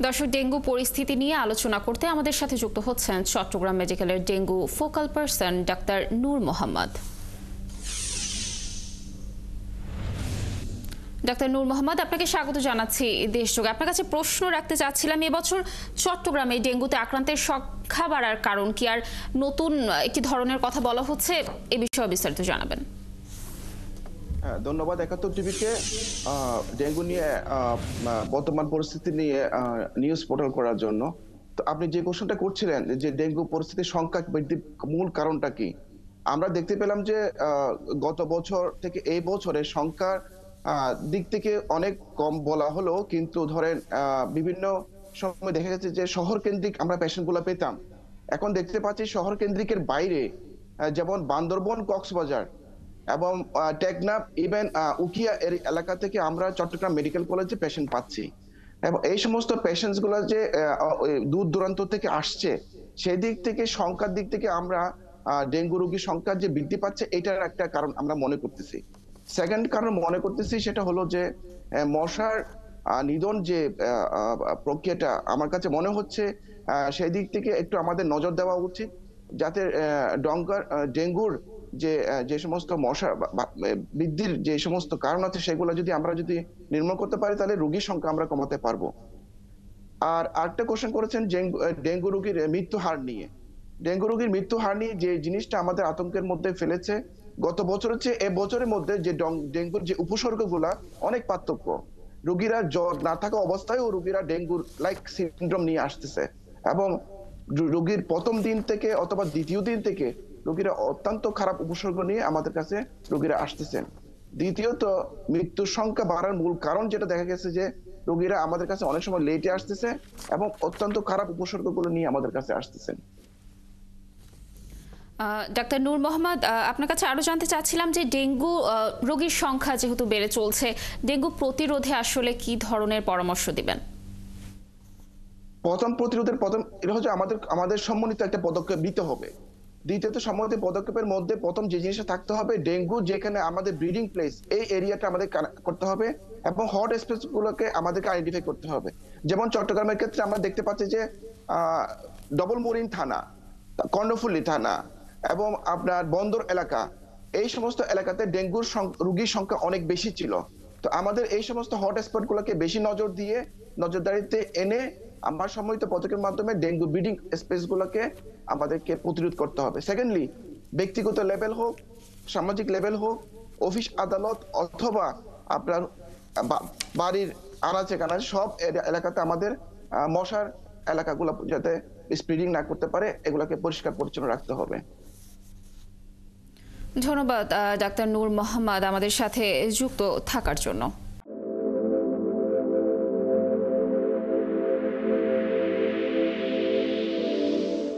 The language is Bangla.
দর্শক, ডেঙ্গু পরিস্থিতি নিয়ে আলোচনা করতে আমাদের সাথে যুক্ত হচ্ছেন চট্টগ্রাম মেডিকেলের ডেঙ্গু ফোকাল পারসন ডাক্তার নূর মোহাম্মদ। ডাক্তার নূর মোহাম্মদ, আপনাকে স্বাগত জানাচ্ছি দেশযোগে। আপনার কাছে প্রশ্ন রাখতে চাচ্ছিলাম, এবছর চট্টগ্রামে ডেঙ্গুতে আক্রান্তের সংখ্যা বাড়ার কারণ কি, আর নতুন একটি ধরনের কথা বলা হচ্ছে, এ বিষয়ে বিস্তারিত জানাবেন। ধন্যবাদ একাত্তর টিভিকে ডেঙ্গু নিয়ে বর্তমান পরিস্থিতি নিয়ে নিউজ পোর্টাল করার জন্য। তো আপনি যে কোশ্চেনটা করছিলেন যে ডেঙ্গু পরিস্থিতির সংখ্যা বৃদ্ধির মূল কারণটা কি, আমরা দেখতে পেলাম যে গত বছর থেকে এই বছরের সংখ্যার দিক থেকে অনেক কম বলা হলো, কিন্তু ধরেন বিভিন্ন সময় দেখা গেছে যে শহর কেন্দ্রিক আমরা পেশেন্টগুলো পেতাম। এখন দেখতে পাচ্ছি শহর কেন্দ্রিকের বাইরে যেমন বান্দরবন, কক্সবাজার এবং টেকনাফ, ইভেন উখিয়া এর এলাকা থেকে আমরা চট্টগ্রাম মেডিকেল কলেজে পেশেন্ট পাচ্ছি। এবং এই সমস্ত পেশেন্টস গুলো যে দূর দূরান্ত থেকে আসছে, সেই দিক থেকে সংখ্যার দিক থেকে আমরা ডেঙ্গু রোগীর সংখ্যা যে বৃদ্ধি পাচ্ছে, এটার একটা কারণ আমরা মনে করতেছি। সেকেন্ড কারণ মনে করতেছি সেটা হলো যে মশার নিধন যে প্রক্রিয়াটা, আমার কাছে মনে হচ্ছে সেই দিক থেকে একটু আমাদের নজর দেওয়া উচিত, যাতে ডেঙ্গুর যে সমস্ত মশা বৃদ্ধির যে সমস্ত কারণ আছে সেগুলো যদি আমরা নির্মূল করতে পারি, তাহলে রোগীর সংখ্যা আমরা কমাতে পারবো। আর আরেকটা কোশ্চেন করেছেন ডেঙ্গু রোগীর মৃত্যু হার নিয়ে। ডেঙ্গু রোগীর মৃত্যু হার নিয়ে যে জিনিসটা আমাদের আতঙ্কের মধ্যে ফেলেছে, গত বছরের চেয়ে এ বছরের মধ্যে যে ডেঙ্গুর যে উপসর্গগুলা অনেক পার্থক্য। রোগীরা জ্বর না থাকা অবস্থায়ও রোগীরা ডেঙ্গুর লাইক সিনড্রোম নিয়ে আসতেছে, এবং রোগীর প্রথম দিন থেকে অথবা দ্বিতীয় দিন থেকে রোগীরা অত্যন্ত খারাপ উপসর্গ নিয়ে আমাদের কাছে রোগীরা আসতেছেন। দ্বিতীয়ত, মৃত্যুর সংখ্যা বাড়ার মূল কারণ যেটা দেখা গেছে যে রোগীরা আমাদের কাছে অনেক সময় লেটে আসতেছে এবং অত্যন্ত খারাপ উপসর্গগুলো নিয়ে আমাদের কাছে আসতেছেন। ডাক্তার নূর মোহাম্মদ, আপনার কাছে আরো জানতে চাচ্ছিলাম যে ডেঙ্গু রোগীর সংখ্যা যেহেতু বেড়ে চলছে, ডেঙ্গু প্রতিরোধে আসলে কি ধরনের পরামর্শ দিবেন? প্রথম এটা হচ্ছে আমাদের সম্মিলিত একটা পদক্ষেপ নিতে হবে। দ্বিতীয়ত, সম্মিলিত পদক্ষেপের মধ্যে প্রথম যে জিনিসটা থাকতে হবে, ডেঙ্গু যেখানে আমাদের ব্রিডিং প্লেস, এই এরিয়াটা আমাদের করতে হবে এবং হট স্পেস গুলোকে আমাদেরকে আইডেন্টিফাই করতে হবে। যেমন চট্টগ্রামের ক্ষেত্রে আমরা দেখতে পাচ্ছি যে ডবল মরিন থানা, কর্ণফুলী থানা এবং আপনার বন্দর এলাকা, এই সমস্ত এলাকাতে ডেঙ্গুর রোগীর সংখ্যা অনেক বেশি ছিল। তো আমাদের এই সমস্ত হট স্পট গুলোকে বেশি নজরদারিতে এনে আমার সম্মিলিত পদক্ষেপের মাধ্যমে ডেঙ্গু ব্রিডিং স্পেস গুলোকে আমাদেরকে প্রতিরোধ করতে হবে। সেকেন্ডলি, ব্যক্তিগত লেভেল হোক, সামাজিক লেভেল হোক, অফিস আদালত অথবা আপনার বাড়ির আনাচে কানাচে সব এলাকাতে আমাদের মশার এলাকাগুলো যাতে স্প্রেডিং না করতে পারে, এগুলোকে পরিষ্কার পরিচ্ছন্ন রাখতে হবে। ধন্যবাদ ডাক্তার নূর মোহাম্মদ আমাদের সাথে যুক্ত থাকার জন্য।